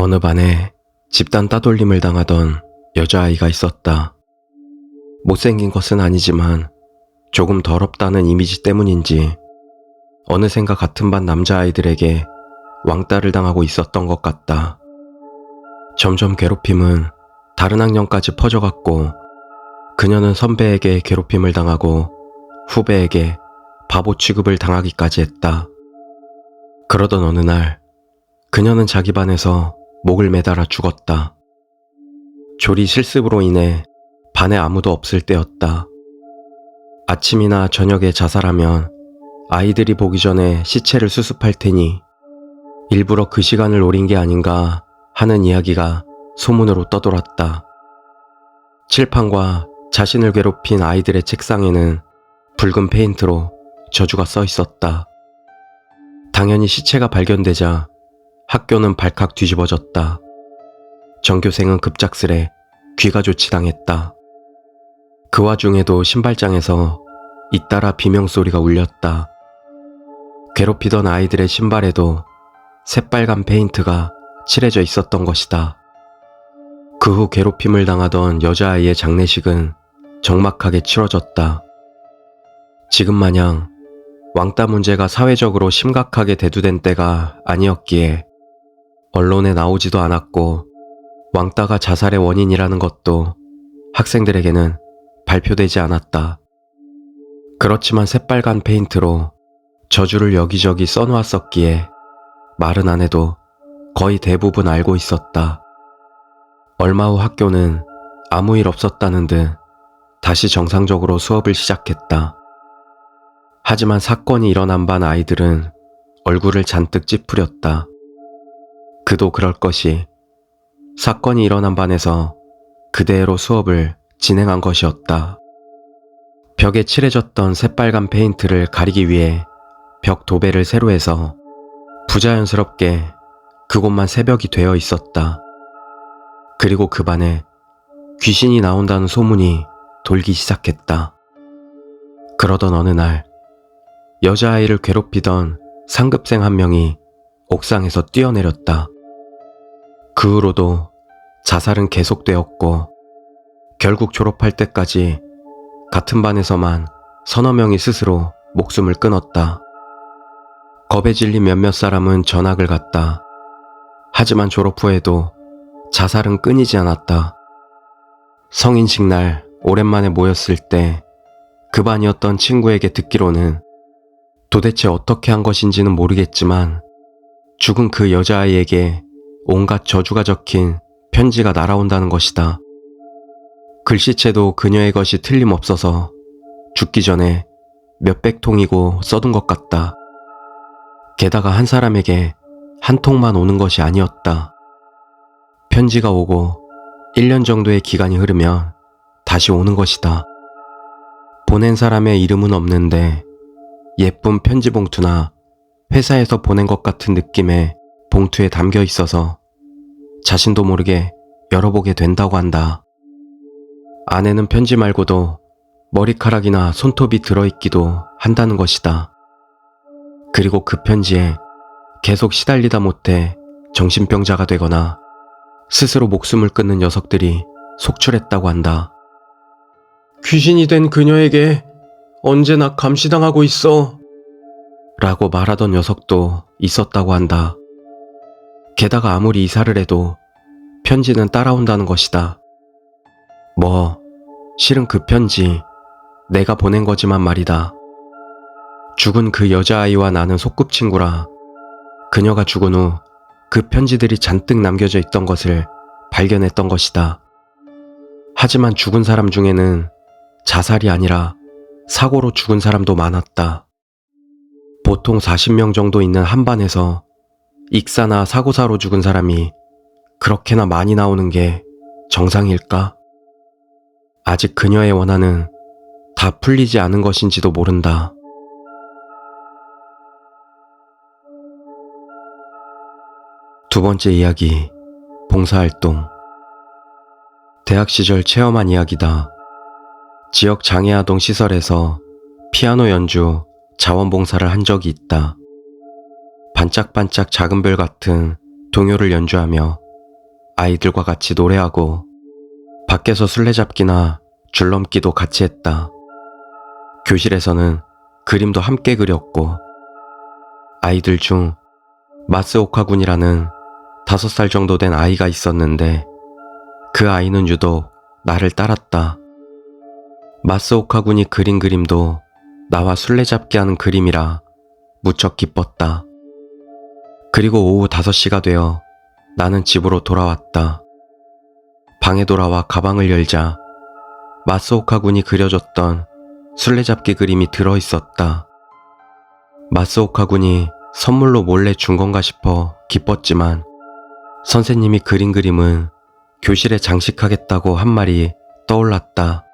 어느 반에 집단 따돌림을 당하던 여자아이가 있었다. 못생긴 것은 아니지만 조금 더럽다는 이미지 때문인지 어느샌가 같은 반 남자아이들에게 왕따를 당하고 있었던 것 같다. 점점 괴롭힘은 다른 학년까지 퍼져갔고 그녀는 선배에게 괴롭힘을 당하고 후배에게 바보 취급을 당하기까지 했다. 그러던 어느 날 그녀는 자기 반에서 목을 매달아 죽었다. 조리 실습으로 인해 반에 아무도 없을 때였다. 아침이나 저녁에 자살하면 아이들이 보기 전에 시체를 수습할 테니 일부러 그 시간을 노린 게 아닌가 하는 이야기가 소문으로 떠돌았다. 칠판과 자신을 괴롭힌 아이들의 책상에는 붉은 페인트로 저주가 써 있었다. 당연히 시체가 발견되자 학교는 발칵 뒤집어졌다. 전교생은 급작스레 귀가 조치당했다. 그 와중에도 신발장에서 잇따라 비명소리가 울렸다. 괴롭히던 아이들의 신발에도 새빨간 페인트가 칠해져 있었던 것이다. 그 후 괴롭힘을 당하던 여자아이의 장례식은 적막하게 치러졌다. 지금 마냥 왕따 문제가 사회적으로 심각하게 대두된 때가 아니었기에 언론에 나오지도 않았고 왕따가 자살의 원인이라는 것도 학생들에게는 발표되지 않았다. 그렇지만 새빨간 페인트로 저주를 여기저기 써놓았었기에 말은 안 해도 거의 대부분 알고 있었다. 얼마 후 학교는 아무 일 없었다는 듯 다시 정상적으로 수업을 시작했다. 하지만 사건이 일어난 반 아이들은 얼굴을 잔뜩 찌푸렸다. 그도 그럴 것이 사건이 일어난 반에서 그대로 수업을 진행한 것이었다. 벽에 칠해졌던 새빨간 페인트를 가리기 위해 벽 도배를 새로 해서 부자연스럽게 그곳만 새벽이 되어 있었다. 그리고 그 반에 귀신이 나온다는 소문이 돌기 시작했다. 그러던 어느 날 여자아이를 괴롭히던 상급생 한 명이 옥상에서 뛰어내렸다. 그 후로도 자살은 계속되었고 결국 졸업할 때까지 같은 반에서만 서너 명이 스스로 목숨을 끊었다. 겁에 질린 몇몇 사람은 전학을 갔다. 하지만 졸업 후에도 자살은 끊이지 않았다. 성인식 날 오랜만에 모였을 때 그 반이었던 친구에게 듣기로는 도대체 어떻게 한 것인지는 모르겠지만 죽은 그 여자아이에게 온갖 저주가 적힌 편지가 날아온다는 것이다. 글씨체도 그녀의 것이 틀림없어서 죽기 전에 몇백 통이고 써둔 것 같다. 게다가 한 사람에게 한 통만 오는 것이 아니었다. 편지가 오고 1년 정도의 기간이 흐르면 다시 오는 것이다. 보낸 사람의 이름은 없는데 예쁜 편지 봉투나 회사에서 보낸 것 같은 느낌의 봉투에 담겨 있어서 자신도 모르게 열어보게 된다고 한다. 안에는 편지 말고도 머리카락이나 손톱이 들어있기도 한다는 것이다. 그리고 그 편지에 계속 시달리다 못해 정신병자가 되거나 스스로 목숨을 끊는 녀석들이 속출했다고 한다. 귀신이 된 그녀에게 언제나 감시당하고 있어 라고 말하던 녀석도 있었다고 한다. 게다가 아무리 이사를 해도 편지는 따라온다는 것이다. 실은 그 편지 내가 보낸 거지만 말이다. 죽은 그 여자아이와 나는 소꿉친구라 그녀가 죽은 후 그 편지들이 잔뜩 남겨져 있던 것을 발견했던 것이다. 하지만 죽은 사람 중에는 자살이 아니라 사고로 죽은 사람도 많았다. 보통 40명 정도 있는 한 반에서 익사나 사고사로 죽은 사람이 그렇게나 많이 나오는 게 정상일까? 아직 그녀의 원한은 다 풀리지 않은 것인지도 모른다. 두 번째 이야기, 봉사활동. 대학 시절 체험한 이야기다. 지역 장애아동 시설에서 피아노 연주, 자원봉사를 한 적이 있다. 반짝반짝 작은 별 같은 동요를 연주하며 아이들과 같이 노래하고 밖에서 술래잡기나 줄넘기도 같이 했다. 교실에서는 그림도 함께 그렸고 아이들 중 마스오카 군이라는 5살 정도 된 아이가 있었는데 그 아이는 유독 나를 따랐다. 마스오카 군이 그린 그림도 나와 술래잡기 하는 그림이라 무척 기뻤다. 그리고 오후 5시가 되어 나는 집으로 돌아왔다. 방에 돌아와 가방을 열자 마스오카 군이 그려줬던 술래잡기 그림이 들어있었다. 마스오카 군이 선물로 몰래 준 건가 싶어 기뻤지만 선생님이 그린 그림은 교실에 장식하겠다고 한 말이 떠올랐다.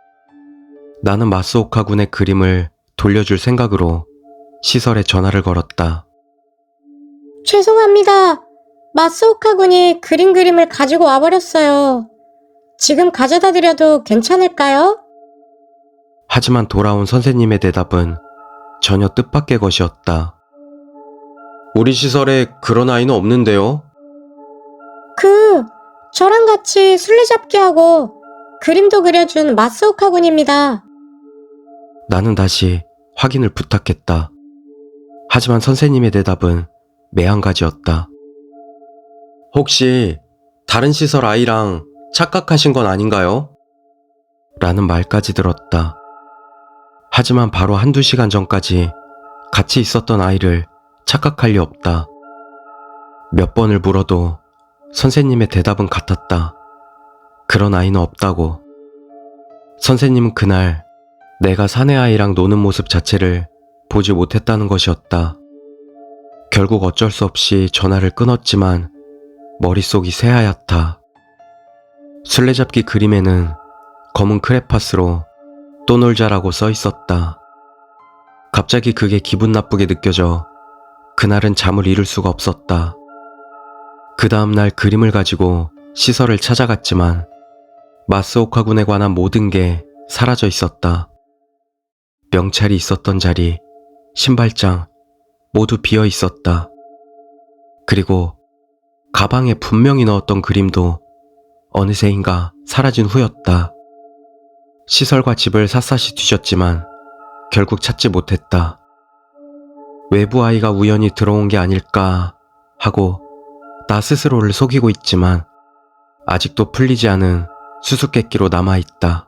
나는 마스오카 군의 그림을 돌려줄 생각으로 시설에 전화를 걸었다. 죄송합니다. 마스오카 군이 그린 그림을 가지고 와버렸어요. 지금 가져다 드려도 괜찮을까요? 하지만 돌아온 선생님의 대답은 전혀 뜻밖의 것이었다. 우리 시설에 그런 아이는 없는데요? 저랑 같이 술래잡기 하고 그림도 그려준 마스오카 군입니다. 나는 다시 확인을 부탁했다. 하지만 선생님의 대답은 매한가지였다. 혹시 다른 시설 아이랑 착각하신 건 아닌가요? 라는 말까지 들었다. 하지만 바로 1~2시간 전까지 같이 있었던 아이를 착각할 리 없다. 몇 번을 물어도 선생님의 대답은 같았다. 그런 아이는 없다고. 선생님은 그날 내가 사내 아이랑 노는 모습 자체를 보지 못했다는 것이었다. 결국 어쩔 수 없이 전화를 끊었지만 머릿속이 새하얗다. 술래잡기 그림에는 검은 크레파스로 또 놀자라고 써 있었다. 갑자기 그게 기분 나쁘게 느껴져 그날은 잠을 이룰 수가 없었다. 그 다음날 그림을 가지고 시설을 찾아갔지만 마스오카 군에 관한 모든 게 사라져 있었다. 명찰이 있었던 자리, 신발장 모두 비어 있었다. 그리고 가방에 분명히 넣었던 그림도 어느새인가 사라진 후였다. 시설과 집을 샅샅이 뒤졌지만 결국 찾지 못했다. 외부 아이가 우연히 들어온 게 아닐까 하고 나 스스로를 속이고 있지만 아직도 풀리지 않은 수수께끼로 남아있다.